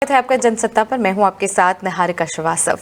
है आपका जनसत्ता पर। मैं हूं आपके साथ निहारिका श्रीवास्तव।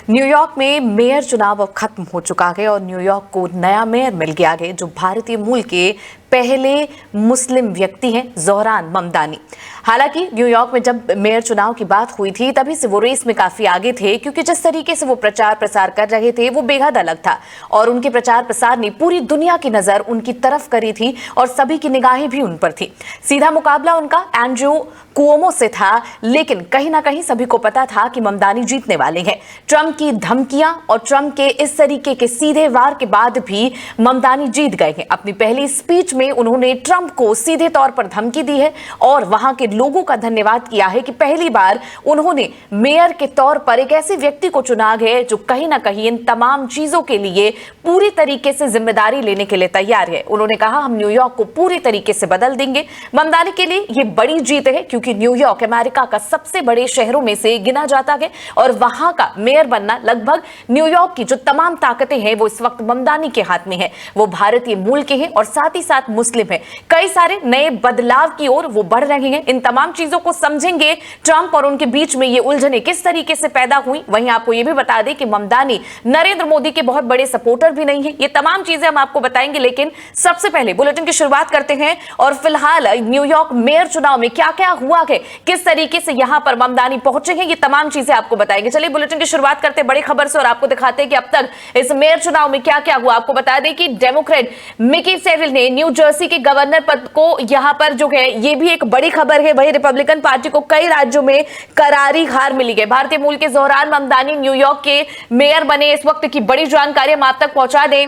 न्यूयॉर्क में मेयर चुनाव अब खत्म हो चुका है और न्यूयॉर्क को नया मेयर मिल गया है जो भारतीय मूल के पहले मुस्लिम व्यक्ति हैं, ज़ोहरान ममदानी। हालांकि न्यूयॉर्क में जब मेयर चुनाव की बात हुई थी तभी से वो रेस में काफी आगे थे, क्योंकि जिस तरीके से वो प्रचार प्रसार कर रहे थे वो बेहद अलग था और उनके प्रचार प्रसार ने पूरी दुनिया की नजर उनकी तरफ करी थी और सभी की निगाहें भी उन पर थी। सीधा मुकाबला उनका एंड्रू कुओमो से था, लेकिन कहीं ना कहीं सभी को पता था कि ममदानी जीतने वाले हैं। ट्रंप की धमकियां और ट्रंप के इस तरीके के सीधे वार के बाद भी ममदानी जीत गए हैं। अपनी पहली स्पीच में उन्होंने ट्रंप को सीधे तौर पर धमकी दी है और वहां के लोगों का धन्यवाद किया है कि पहली बार उन्होंने मेयर के तौर पर एक ऐसे व्यक्ति को चुना है जो कहीं ना कहीं इन तमाम चीजों के लिए पूरी तरीके से जिम्मेदारी लेने के लिए तैयार है। उन्होंने कहा, हम न्यूयॉर्क को पूरी तरीके से बदल देंगे। ममदानी के लिए यह बड़ी जीत है क्योंकि न्यूयॉर्क अमेरिका का सबसे बड़े शहरों में से गिना जाता है और वहां का मेयर बनना लगभग न्यूयॉर्क की जो तमाम ताकतें हैं वो इस वक्त ममदानी के हाथ में है। वो भारतीय मूल के हैं और साथ ही साथ मुस्लिम है। कई सारे नए बदलाव की ओर वो बढ़ रहे हैं। इन तमाम चीजों को समझेंगे, ट्रंप और उनके बीच में ये उलझने किस तरीके से पैदा हुई। वहीं आपको ये भी बता दें कि ममदानी नरेंद्र मोदी के बहुत बड़े सपोर्टर भी नहीं है। ये तमाम चीजें हम आपको बताएंगे, लेकिन सबसे पहले बुलेटिन की शुरुआत करते हैं और फिलहाल न्यूयॉर्क मेयर चुनाव में क्या क्या हुआ है, किस तरीके से यहां पर ममदानी पहुंचे हैं, ये तमाम चीजें आपको बताएंगे। चलिए बुलेटिन की शुरुआत करते हैं बड़ी खबर से और आपको दिखाते हैं कि अब तक इस मेयर चुनाव में क्या क्या हुआ। आपको बता दें कि डेमोक्रेट मिकी सेविल ने न्यू जर्सी के गवर्नर पद को यहां पर जो है, ये भी एक बड़ी खबर है। वही रिपब्लिकन पार्टी को कई राज्यों में करारी हार मिली है। भारतीय मूल के ज़ोहरान ममदानी न्यूयॉर्क के मेयर बने। इस वक्त की बड़ी जानकारी हम आप तक पहुंचा दें।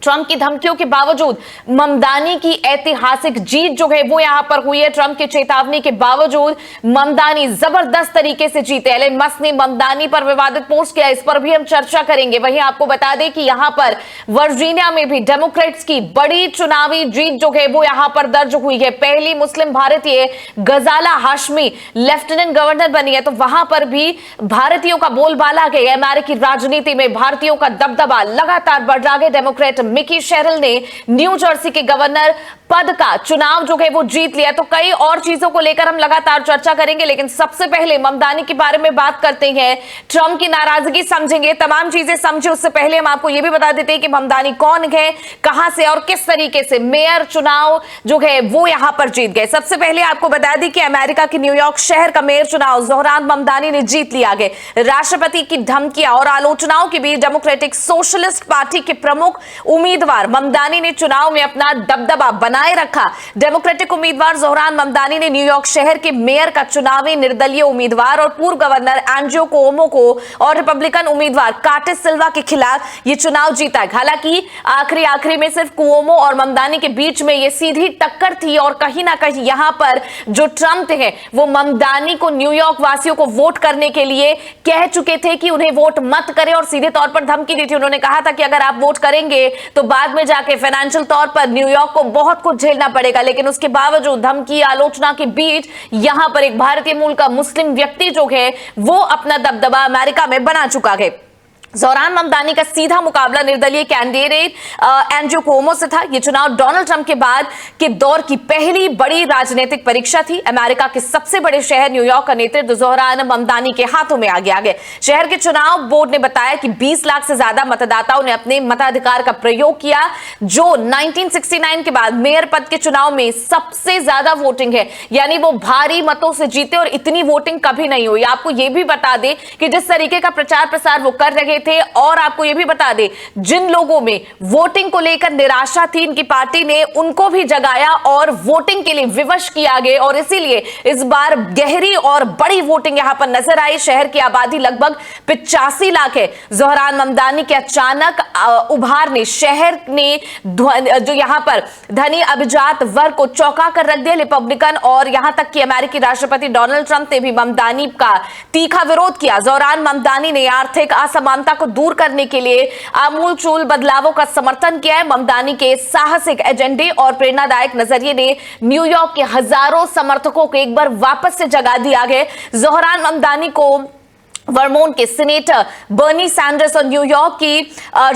ट्रंप की धमकियों के बावजूद ममदानी की ऐतिहासिक जीत जो है वो यहां पर हुई है। ट्रंप की चेतावनी के बावजूद ममदानी जबरदस्त तरीके से जीते। एलन मस्क ने ममदानी पर विवादित पोस्ट किया, इस पर भी हम चर्चा करेंगे। वहीं आपको बता दें कि यहां पर वर्जीनिया में भी डेमोक्रेट्स की बड़ी चुनावी जीत जो है वो यहां पर दर्ज हुई है। पहली मुस्लिम भारतीय गजाला हाशमी लेफ्टिनेंट गवर्नर बनी है, तो वहां पर भी भारतीयों का बोलबाला है। अमेरिकी राजनीति में भारतीयों का दबदबा लगातार बढ़ रहा है। डेमोक्रेट मिकी शेरिल ने न्यू जर्सी के गवर्नर पद का चुनाव जो है वो जीत लिया। तो कई और चीजों को लेकर हम लगातार चर्चा करेंगे, लेकिन सबसे पहले ममदानी के बारे में बात करते हैं। ट्रंप की नाराजगी समझेंगे, तमाम चीजें समझे उससे पहले हम आपको यह भी बता देते हैं कि ममदानी कौन है, कहां से और किस तरीके से मेयर चुनाव जो है वो यहां पर जीत गए। सबसे पहले आपको बता दें कि अमेरिका के न्यूयॉर्क शहर का मेयर चुनाव ज़ोहरान ममदानी ने जीत लिया है। राष्ट्रपति की धमकियां और आलोचनाओं के बीच डेमोक्रेटिक सोशलिस्ट पार्टी के प्रमुख उम्मीदवार ममदानी ने चुनाव में अपना दबदबा बनाए रखा। डेमोक्रेटिक उम्मीदवार ज़ोहरान ममदानी ने न्यूयॉर्क शहर के मेयर का चुनावी निर्दलीय उम्मीदवार और पूर्व गवर्नर एंड्रू कुओमो को और रिपब्लिकन उम्मीदवार कार्टिस सिल्वा के खिलाफ यह चुनाव जीता। हालांकि आखिरी में सिर्फ कुओमो और ममदानी के बीच में यह सीधी टक्कर थी और कहीं ना कहीं यहां पर जो ट्रंप है वो ममदानी को न्यूयॉर्क वासियों को वोट करने के लिए कह चुके थे कि उन्हें वोट मत करें और सीधे तौर पर धमकी दी थी। उन्होंने कहा था कि अगर आप वोट करेंगे तो बाद में जाके फाइनेंशियल तौर पर न्यूयॉर्क को बहुत कुछ झेलना पड़ेगा। लेकिन उसके बावजूद धमकी आलोचना के बीच यहां पर एक भारतीय मूल का मुस्लिम व्यक्ति जो है वो अपना दबदबा अमेरिका में बना चुका है। ज़ोहरान ममदानी का सीधा मुकाबला निर्दलीय कैंडिडेट एंड्रू कुओमो से था। यह चुनाव डोनाल्ड ट्रंप के बाद के दौर की पहली बड़ी राजनीतिक परीक्षा थी। अमेरिका के सबसे बड़े शहर न्यूयॉर्क का नेतृत्व ज़ोहरान ममदानी के हाथों में आ गया है। शहर के चुनाव बोर्ड ने बताया कि 20 लाख से ज्यादा मतदाताओं ने अपने मताधिकार का प्रयोग किया, जो 1969 के बाद मेयर पद के चुनाव में सबसे ज्यादा वोटिंग है। यानी वो भारी मतों से जीते और इतनी वोटिंग कभी नहीं हुई। आपको यह भी बता दें कि जिस तरीके का प्रचार प्रसार वो कर रहे थे, और आपको यह भी बता दें जिन लोगों में वोटिंग को लेकर निराशा थी, इनकी पार्टी ने उनको भी जगाया और वोटिंग के लिए विवश किया गया और इसीलिए इस बार गहरी और बड़ी वोटिंग यहां पर नजर आई। शहर की आबादी लगभग 85 लाख है। ज़ोहरान ममदानी के अचानक उभार ने शहर ने जो यहां पर धनी अभिजात वर्ग को चौंका कर रख दिया। रिपब्लिकन और यहां तक कि अमेरिकी राष्ट्रपति डोनाल्ड ट्रंप ने भी ममदानी का तीखा विरोध किया। ज़ोहरान ममदानी ने आर्थिक असमानता को दूर करने के लिए आमूलचूल बदलावों का समर्थन किया है। ममदानी के साहसिक एजेंडे और प्रेरणादायक नजरिए ने न्यूयॉर्क के हजारों समर्थकों को एक बार वापस से जगा दिया है। ज़ोहरान ममदानी को वर्मोंट के सीनेटर बर्नी सैंडर्स और न्यूयॉर्क की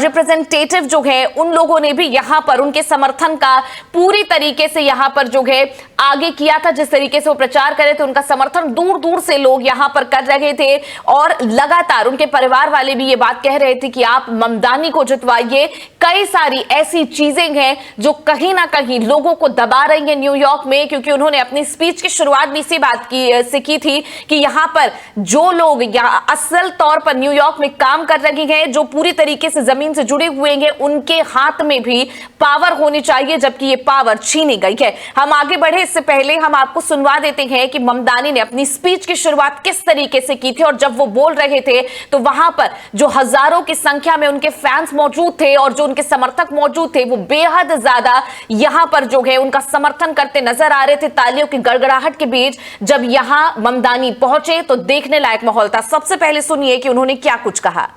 रिप्रेजेंटेटिव जो है उन लोगों ने भी यहां पर उनके समर्थन का पूरी तरीके से यहां पर जो है आगे किया था, जिस तरीके से वो प्रचार करे थे, उनका समर्थन दूर दूर से लोग यहां पर कर रहे थे और लगातार उनके परिवार वाले भी ये बात कह रहे थे कि आप ममदानी को जितवाइए। कई सारी ऐसी चीजें हैं जो कहीं ना कहीं लोगों को दबा रही है न्यूयॉर्क में, क्योंकि उन्होंने अपनी स्पीच की शुरुआत भी इसी बात की थी कि यहां पर जो लोग यहाँ असल तौर पर न्यूयॉर्क में काम कर रहे हैं, जो पूरी तरीके से जमीन से जुड़े हुए हैं, उनके हाथ में भी पावर होनी चाहिए, जबकि ये पावर छीनी गई है। हम आगे बढ़े इससे पहले हम आपको सुनवा देते हैं कि ममदानी ने अपनी स्पीच की शुरुआत किस तरीके से की थी, और जब वो बोल रहे थे तो वहां पर जो हजारों की संख्या में उनके फैंस मौजूद थे और जो उनके समर्थक मौजूद थे, वो बेहद ज्यादा यहां पर जो है उनका समर्थन करते नजर आ रहे थे तालियों की गड़गड़ाहट के बीच। जब यहां ममदानी पहुंचे तो देखने लायक माहौल था। सबसे पहले सुनिए कि उन्होंने क्या कुछ कहा।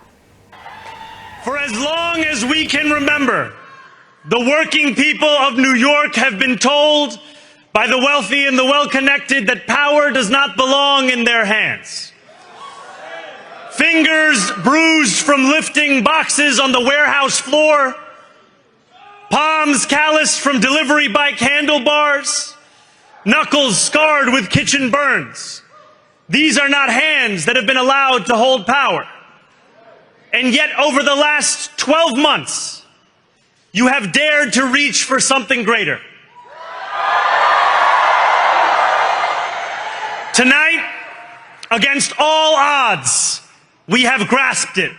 For as long as we can remember, the working people of New York have been told by the wealthy and the well-connected that power does not belong in their hands. Fingers bruised from lifting boxes on the warehouse floor, palms calloused from delivery bike handlebars, knuckles scarred with kitchen burns. These are not hands that have been allowed to hold power. And yet, over the last 12 months, you have dared to reach for something greater. Tonight, against all odds, we have grasped it.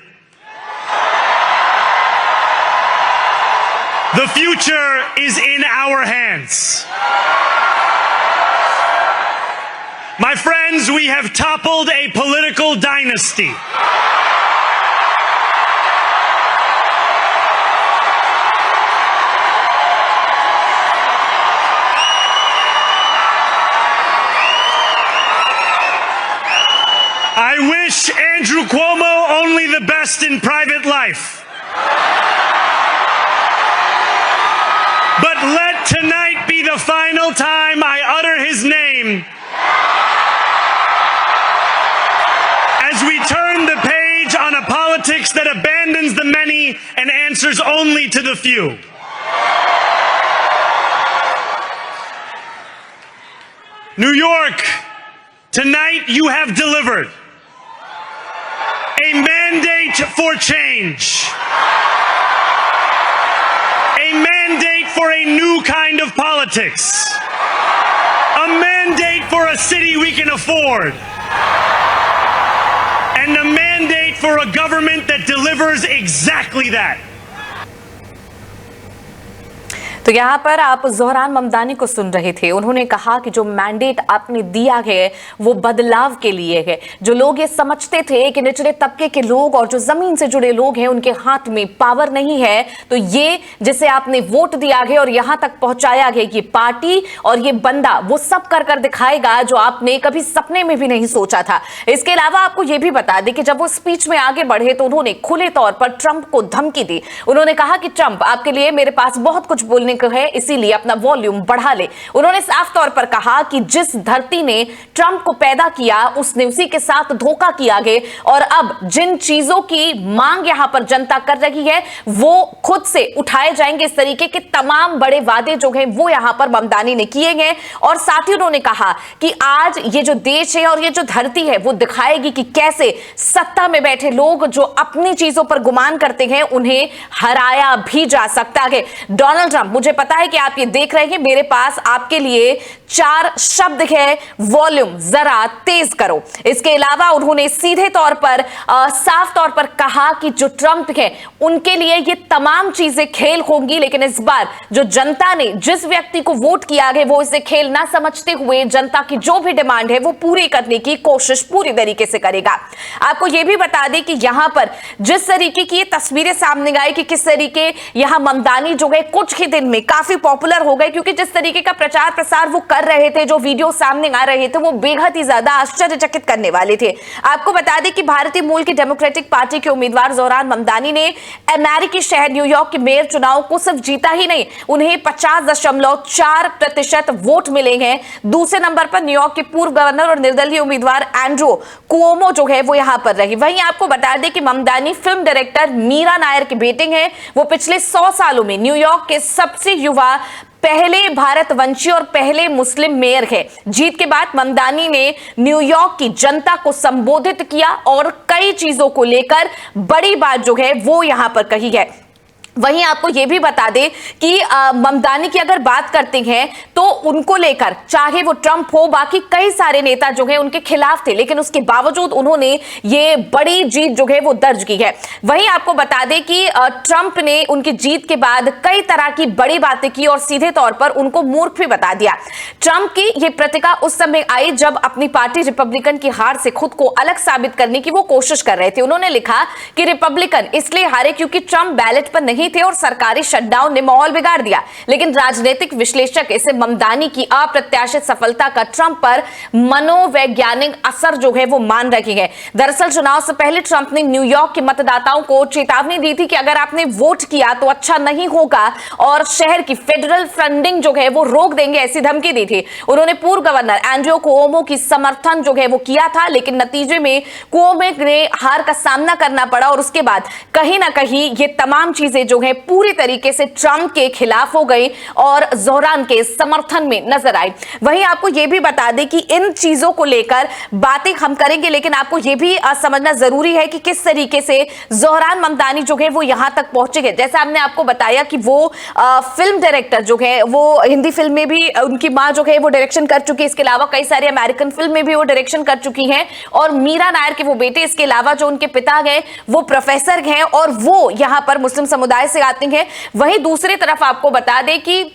The future is in our hands. My friends, we have toppled a political dynasty. I wish Andrew Cuomo only the best in private life. But let tonight be the final time I utter his name as we turn the page on a politics that abandons the many and answers only to the few. New York, tonight you have delivered a mandate for change, a mandate for a new kind of politics, a mandate for a city we can afford, and a mandate for a government that delivers exactly that. तो यहाँ पर आप ज़ोहरान ममदानी को सुन रहे थे। उन्होंने कहा कि जो मैंडेट आपने दिया है वो बदलाव के लिए है। जो लोग ये समझते थे कि निचले तबके के लोग और जो जमीन से जुड़े लोग हैं उनके हाथ में पावर नहीं है, तो ये जिसे आपने वोट दिया है और यहाँ तक पहुंचाया है, ये पार्टी और ये बंदा वो सब कर कर दिखाएगा जो आपने कभी सपने में भी नहीं सोचा था। इसके अलावा आपको ये भी बता दें कि जब वो स्पीच में आगे बढ़े तो उन्होंने खुले तौर पर ट्रंप को धमकी दी। उन्होंने कहा कि ट्रंप, आपके लिए मेरे पास बहुत कुछ बोलने है, इसीलिए अपना वॉल्यूम बढ़ा ले। उन्होंने साफ तौर पर कहा कि जिस धरती ने ट्रंप को पैदा किया उसने उसी के साथ धोखा किया है, और अब जिन चीजों की मांग यहां पर जनता कर रही है वो खुद से उठाए जाएंगे। इस तरीके के तमाम बड़े वादे जो हैं वो यहां पर ममदानी ने किए हैं, और साथ ही उन्होंने कहा कि आज ये जो देश है और ये जो धरती है वो दिखाएगी कि कैसे सत्ता में बैठे लोग जो अपनी चीजों पर गुमान करते हैं उन्हें हराया भी जा सकता है। डोनाल्ड ट्रंप, मुझे पता है कि आप ये देख रहे हैं, मेरे पास आपके लिए 4 शब्द है, वॉल्यूम जरा तेज करो। इसके अलावा उन्होंने सीधे तौर पर साफ तौर पर कहा कि जो ट्रंप है उनके लिए ये तमाम चीजें खेल होंगी, लेकिन इस बार जो जनता ने जिस व्यक्ति को वोट किया है वो इसे खेल ना समझते हुए जनता की जो भी डिमांड है वो पूरी करने की कोशिश पूरी तरीके से करेगा। आपको यह भी बता दें कि यहां पर जिस तरीके की ये तस्वीरें सामने आई कि किस तरीके यहां ममदानी जो है कुछ ही दिन में काफी पॉपुलर हो गए, क्योंकि जिस तरीके का प्रचार प्रसार वो कर रहे थे, जो वीडियो सामने आ रहे थे वो बेहद ही ज्यादा आश्चर्यचकित करने वाले थे। आपको बता दें कि भारतीय मूल की डेमोक्रेटिक पार्टी के उम्मीदवार ज़ोहरान ममदानी ने अमेरिकी शहर न्यूयॉर्क के मेयर चुनाव को सिर्फ जीता ही नहीं, उन्हें 50.4% वोट मिले हैं। दूसरे नंबर पर न्यूयॉर्क के पूर्व गवर्नर और निर्दलीय उम्मीदवार एंड्रू कुओमो जो है वो यहां पर रही। वहीं आपको बता दें कि ममदानी फिल्म डायरेक्टर मीरा नायर के बेटे हैं। वो पिछले 100 सालों में न्यूयॉर्क के सबसे युवा पहले भारतवंशी और पहले मुस्लिम मेयर है। जीत के बाद ममदानी ने न्यूयॉर्क की जनता को संबोधित किया और कई चीजों को लेकर बड़ी बात जो है वो यहां पर कही है। वहीं आपको यह भी बता दें कि ममदानी की अगर बात करते हैं तो उनको लेकर चाहे वो ट्रंप हो, बाकी कई सारे नेता जो है उनके खिलाफ थे, लेकिन उसके बावजूद उन्होंने ये बड़ी जीत जो है वो दर्ज की है। वहीं आपको बता दें कि ट्रंप ने उनकी जीत के बाद कई तरह की बड़ी बातें की और सीधे तौर पर उनको मूर्ख भी बता दिया। ट्रंप की यह प्रतिक्रिया उस समय आई जब अपनी पार्टी रिपब्लिकन की हार से खुद को अलग साबित करने की वो कोशिश कर रहे थे। उन्होंने लिखा कि रिपब्लिकन इसलिए हारे क्योंकि ट्रंप बैलेट पर नहीं थे और सरकारी शटडाउन ने माहौल बिगाड़ दिया। लेकिन राजनीतिक विश्लेषक इसे ममदानी की अप्रत्याशित सफलता का ट्रंप पर मनोवैज्ञानिक असर जो है वो मान रहे हैं। दरअसल चुनाव से पहले ट्रंप ने न्यूयॉर्क के मतदाताओं को चेतावनी दी थी कि अगर आपने वोट किया तो अच्छा नहीं होगा और शहर की फेडरल फंडिंग जो है वो रोक देंगे, ऐसी धमकी दी थी। उन्होंने पूर्व गवर्नर एंड्रयू कुओमो की समर्थन जो है वो किया था, लेकिन नतीजे में कुओमो ने हार का सामना करना पड़ा और उसके बाद कहीं ना कहीं ये तमाम चीजें जो है पूरी तरीके से ट्रंप के खिलाफ हो गई और जोहरान के समर्थन में नजर आई। वहीं आपको यह भी बता दें कि इन चीजों को लेकर बातें हम करेंगे, लेकिन आपको यह भी समझना जरूरी है कि किस तरीके से जोहरान ममदानी जो है वो यहां तक पहुंचे गए। जैसा हमने आपको बताया कि वो फिल्म डायरेक्टर जो है वो हिंदी फिल्म में भी उनकी मां जो है वो डायरेक्शन कर चुकी है, इसके अलावा कई सारी अमेरिकन फिल्म में भी वो डायरेक्शन कर चुकी हैं और मीरा नायर के वो बेटे, इसके अलावा जो उनके पिता गए वो प्रोफेसर हैं और वो यहां पर मुस्लिम समुदाय से आते हैं। वहीं दूसरी तरफ आपको बता दें कि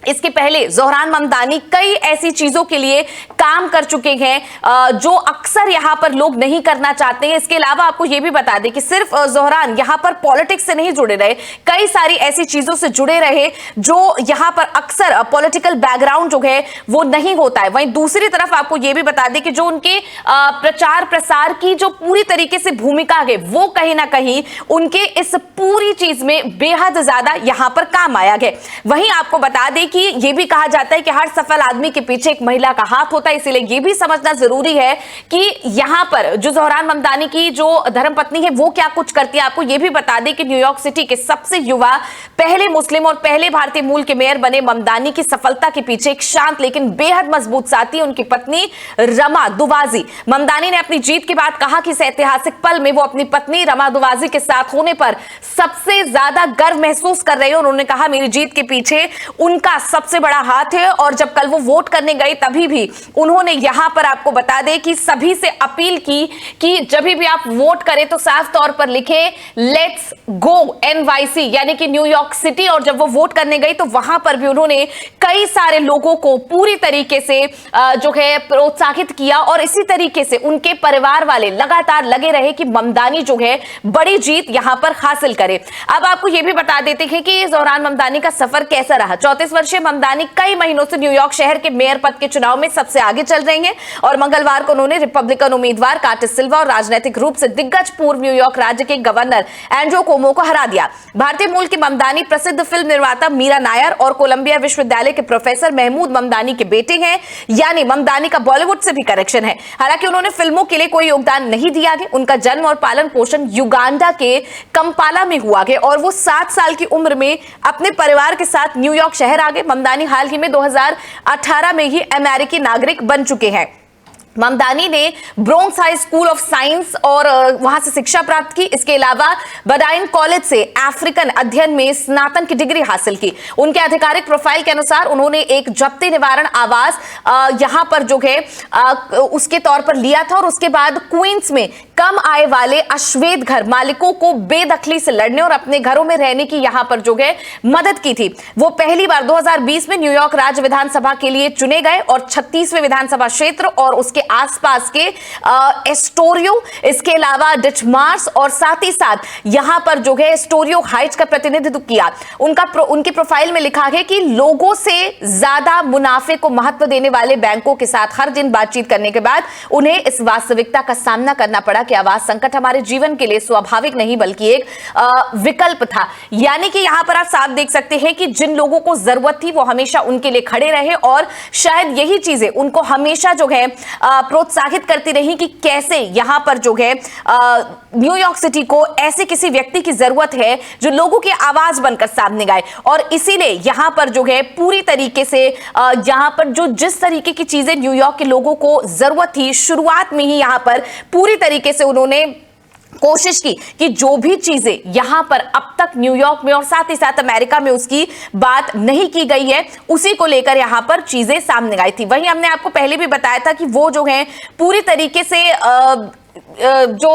इसके पहले जोहरान ममदानी कई ऐसी चीजों के लिए काम कर चुके हैं जो अक्सर यहां पर लोग नहीं करना चाहते हैं। इसके अलावा आपको यह भी बता दें कि सिर्फ जोहरान यहां पर पॉलिटिक्स से नहीं जुड़े रहे, कई सारी ऐसी चीजों से जुड़े रहे जो यहां पर अक्सर पॉलिटिकल बैकग्राउंड जो है वो नहीं होता है। वहीं दूसरी तरफ आपको यह भी बता दें कि जो उनके प्रचार प्रसार की जो पूरी तरीके से भूमिका है वो कहीं ना कहीं उनके इस पूरी चीज में बेहद ज्यादा यहां पर काम आया है। वहीं आपको बता दें कि यह भी कहा जाता है कि हर सफल आदमी के पीछे एक महिला का हाथ होता है, इसीलिए यह भी समझना जरूरी है कि यहां पर जो जोहरान ममदानी की जो धर्मपत्नी है वो क्या कुछ करती है। आपको यह भी बता दें कि न्यूयॉर्क सिटी के सबसे युवा पहले मुस्लिम और पहले भारतीय मूल के मेयर बने ममदानी की सफलता के पीछे एक शांत लेकिन बेहद मजबूत साथी उनकी पत्नी रमा दुवाजी। ममदानी ने अपनी जीत के बाद कहा कि इस ऐतिहासिक पल में वो अपनी पत्नी रमा दुवाजी के साथ होने पर सबसे ज्यादा गर्व महसूस कर रहे हैं। उन्होंने कहा मेरी जीत के पीछे उनका सबसे बड़ा हाथ है और जब कल वो वोट करने गए तभी भी उन्होंने यहां पर आपको बता दें कि सभी से अपील की कि जब भी आप वोट करें तो साफ तौर पर लिखें लेट्स गो एनवाईसी यानी कि न्यूयॉर्क सिटी। और जब वो वोट करने गई तो वहां पर भी उन्होंने कई सारे लोगों को पूरी तरीके से जो है प्रोत्साहित किया और इसी तरीके से उनके परिवार वाले लगातार लगे रहे कि ममदानी जो है बड़ी जीत यहां पर हासिल करे। अब आपको यह भी बता देते हैं कि जोहरान ममदानी का सफर कैसा रहा। 34 वर्षीय ममदानी कई महीनों से न्यूयॉर्क शहर के मेयर पद के चुनाव में सबसे आगे चल रही हैं और मंगलवार को उन्होंने रिपब्लिकन उम्मीदवार कार्टिस सिल्वा और राजनीतिक रूप से दिग्गज पूर्व न्यूयॉर्क राज्य के गवर्नर एंड्रयू कुओमो को हरा दिया। भारतीय मूल की ममदानी प्रसिद्ध फिल्म निर्माता मीरा नायर और कोलंबिया विश्वविद्यालय के प्रोफेसर महमूद ममदानी के बेटे हैं, यानी ममदानी का बॉलीवुड से भी कनेक्शन है। हालांकि उन्होंने फिल्मों के लिए कोई योगदान नहीं दिया गया। उनका जन्म और पालन पोषण युगांडा के कंपाला में हुआ गया और वो 7 साल की उम्र में अपने परिवार के साथ न्यूयॉर्क शहर आ गए। ममदानी हाल ही में 2018 में ही अमेरिकी नागरिक बन चुके हैं। ममदानी ने Bronx high school of science और वहां से शिक्षा प्राप्त की। इसके अलावा बडाइन कॉलेज से अफ्रीकन अध्ययन में स्नातन की डिग्री हासिल की। उनके आधिकारिक प्रोफाइल के अनुसार उन्होंने एक जप्ती निवारण आवास यहां पर जो है उसके तौर पर लिया था और उसके बाद क्वींस में कम आय वाले अश्वेत घर मालिकों को बेदखली से लड़ने और अपने घरों में रहने की यहां पर जो है मदद की थी। वो पहली बार 2020 में न्यूयॉर्क राज्य विधानसभा के लिए चुने गए और 36वें विधानसभा क्षेत्र और उसके आसपास के एस्टोरियो, इसके अलावा डिचमार्स और साथ ही साथ यहां पर जो है एस्टोरियो हाइट्स का प्रतिनिधित्व किया। उनकी प्रोफाइल में लिखा है कि लोगों से ज्यादा मुनाफे को महत्व देने वाले बैंकों के साथ हर दिन बातचीत करने के बाद उन्हें इस वास्तविकता का सामना करना पड़ा की आवाज, संकट हमारे जीवन के लिए स्वाभाविक नहीं बल्कि एक विकल्प था। यानी कि यहां पर आप साफ देख सकते हैं कि जिन लोगों को जरूरत थी वो हमेशा उनके लिए खड़े रहे और शायद यही चीजें उनको हमेशा जो है प्रोत्साहित करती रही कि कैसे यहां पर जो है न्यूयॉर्क सिटी को ऐसे किसी व्यक्ति की जरूरत है जो लोगों की आवाज बनकर सामने गाए। और इसीलिए यहां पर जो है पूरी तरीके से यहां पर जो जिस तरीके की चीजें न्यूयॉर्क के लोगों को जरूरत थी, शुरुआत में ही यहां पर पूरी तरीके से उन्होंने कोशिश की कि जो भी चीजें यहां पर अब तक न्यूयॉर्क में और साथ ही साथ अमेरिका में उसकी बात नहीं की गई है, उसी को लेकर यहां पर चीजें सामने आई थी। वहीं हमने आपको पहले भी बताया था कि वो जो है पूरी तरीके से जो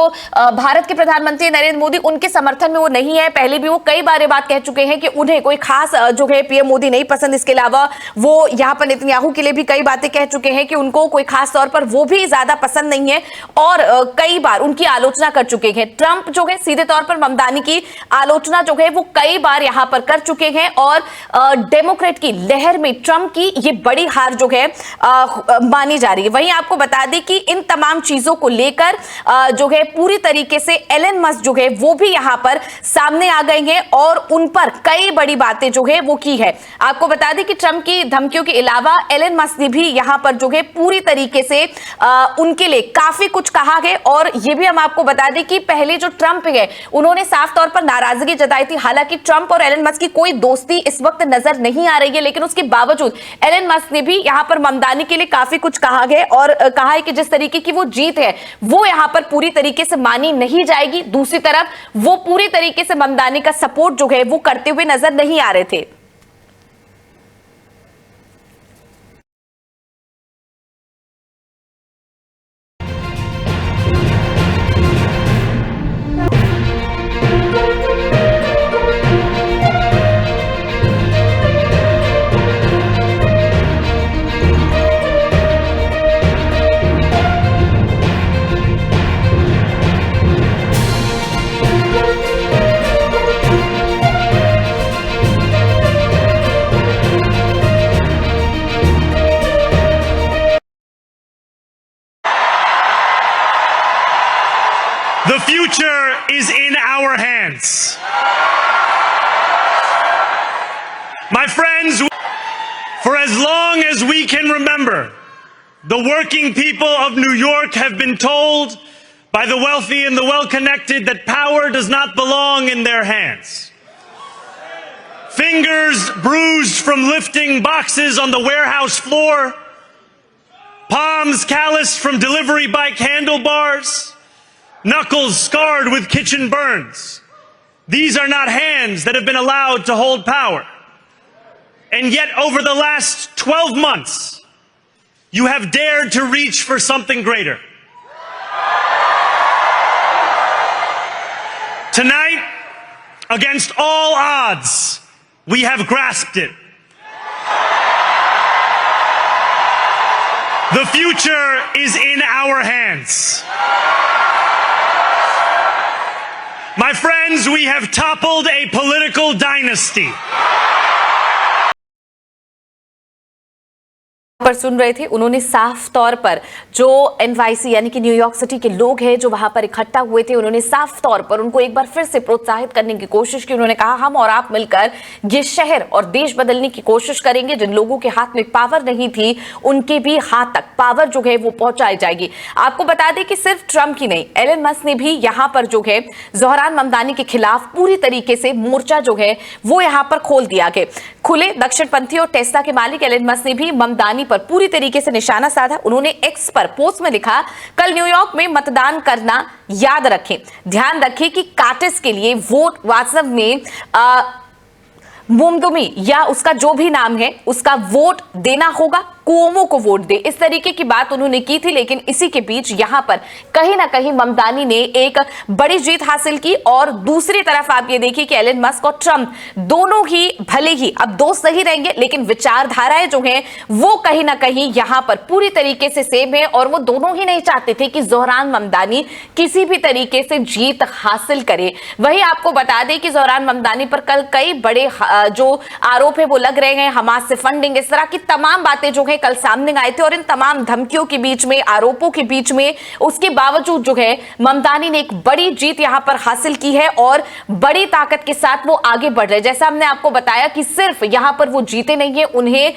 भारत के प्रधानमंत्री नरेंद्र मोदी उनके समर्थन में वो नहीं है। पहले भी वो कई बार ये बात कह चुके हैं कि उन्हें कोई खास जो है पीएम मोदी नहीं पसंद। इसके अलावा वो यहां पर नेतन्याहू के लिए भी कई बातें कह चुके हैं कि उनको कोई खास तौर पर वो भी ज्यादा पसंद नहीं है और कई बार उनकी आलोचना कर चुके हैं। ट्रंप जो है सीधे तौर पर ममदानी की आलोचना जो है वो कई बार यहां पर कर चुके हैं और डेमोक्रेट की लहर में ट्रंप की ये बड़ी हार जो है मानी जा रही है। वहीं आपको बता दें कि इन तमाम चीजों को लेकर जो है पूरी तरीके से एलन मस्क जो है वो भी यहां पर सामने आ गए हैं और उन पर कई बड़ी बातें जो है वो की है। आपको बता दें कि ट्रंप की धमकियों के अलावा एलन मस्क ने भी यहां पर जो है पूरी तरीके से उनके लिए काफी कुछ कहा है। और ये भी हम आपको बता दें कि पहले जो ट्रंप है उन्होंने साफ तौर पर नाराजगी जताई थी। हालांकि ट्रंप और एलन मस्क की कोई दोस्ती इस वक्त नजर नहीं आ रही है, लेकिन उसके बावजूद एलन मस्क ने भी यहां पर ममदानी के लिए काफी कुछ कहा है और कहा है कि जिस तरीके की वो जीत है वो यहां पर पूरी तरीके से मानी नहीं जाएगी। दूसरी तरफ वो पूरी तरीके से ममदानी का सपोर्ट जो है वो करते हुए नजर नहीं आ रहे थे। The future is in our hands. My friends, for as long as we can remember, the working people of New York have been told by the wealthy and the well-connected that power does not belong in their hands. Fingers bruised from lifting boxes on the warehouse floor, palms calloused from delivery bike handlebars, knuckles scarred with kitchen burns. These are not hands that have been allowed to hold power. And yet, over the last 12 months, you have dared to reach for something greater. Tonight, against all odds, we have grasped it. The future is in our hands. My friends, we have toppled a political dynasty. पर सुन रहे थे, उन्होंने साफ तौर पर जो NYC यानी कि न्यूयॉर्क सिटी के लोग हैं जो वहां पर इकट्ठा हुए थे, उन्होंने साफ तौर पर उनको एक बार फिर से प्रोत्साहित करने की कोशिश की। उन्होंने कहा हम और आप मिलकर ये शहर और देश बदलने की कोशिश करेंगे। जिन लोगों के हाथ में पावर नहीं थी उनके भी हाथ तक पावर जो है वो पहुंचाई जाएगी। आपको बता दें कि सिर्फ ट्रंप की नहीं, एलन मस्क ने भी यहां पर जो है ज़ोहरान ममदानी के खिलाफ पूरी तरीके से मोर्चा जो है वो यहां पर खोल दिया गया। खुले दक्षिणपंथी और टेस्ला के मालिक एलन मस्क ने भी ममदानी पर पूरी तरीके से निशाना साधा। उन्होंने एक्स पर पोस्ट में लिखा, कल न्यूयॉर्क में मतदान करना याद रखें, ध्यान रखें कि काटिस के लिए वोट वास्तव में मुमदुमी या उसका जो भी नाम है उसका वोट देना होगा, कुओमो को वोट दे। इस तरीके की बात उन्होंने की थी। लेकिन इसी के बीच यहां पर कहीं ना कहीं ममदानी ने एक बड़ी जीत हासिल की। और दूसरी तरफ आप ये देखिए कि एलन मस्क और ट्रंप दोनों ही भले ही अब दोस्त नहीं रहेंगे, लेकिन विचारधाराएं जो हैं वो कहीं ना कहीं यहां पर पूरी तरीके से सेम है। और वो दोनों ही नहीं चाहते थे कि ज़ोहरान ममदानी किसी भी तरीके से जीत हासिल करे। वही आपको बता दें कि ज़ोहरान ममदानी पर कल कई बड़े जो आरोप है वो लग रहे हैं, हमास से फंडिंग, इस तरह की तमाम बातें जो है हैं कल सामने आए थे, और इन तमाम धमकियों के बीच में, आरोपों के बीच में, उसके बावजूद जो है ममतानी ने एक बड़ी जीत यहां पर हासिल की है और बड़ी ताकत के साथ वो आगे बढ़ रहे हैं। जैसा हमने आपको बताया कि सिर्फ यहां पर वो जीते नहीं है, उन्हें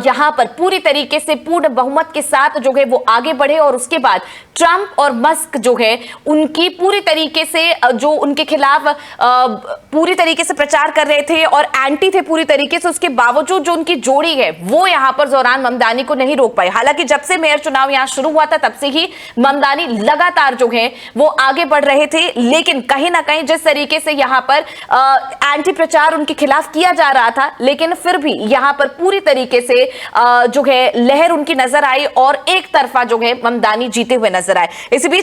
यहां पर पूरी तरीके से पूर्ण बहुमत के साथ जो है वो आगे बढ़े, और उसके बाद ट्रंप और मस्क जो है उनकी पूरी तरीके से जो उनके खिलाफ पूरी तरीके से प्रचार कर रहे थे और एंटी थे पूरी तरीके से, उसके बावजूद जो उनकी जोड़ी है वो यहां पर जोहरान ममदानी को नहीं रोक पाई। हालांकि जब से मेयर चुनाव यहां शुरू हुआ था तब से ही ममदानी लगातार जो है वो आगे बढ़ रहे थे, लेकिन कहीं ना कहीं जिस तरीके से यहां पर एंटी प्रचार उनके खिलाफ किया जा रहा था, लेकिन फिर भी यहां पर पूरी तरीके से जो है लहर उनकी नजर आई और एक तरफा जो है ममदानी जीते हुए नजर आए। इसी बीच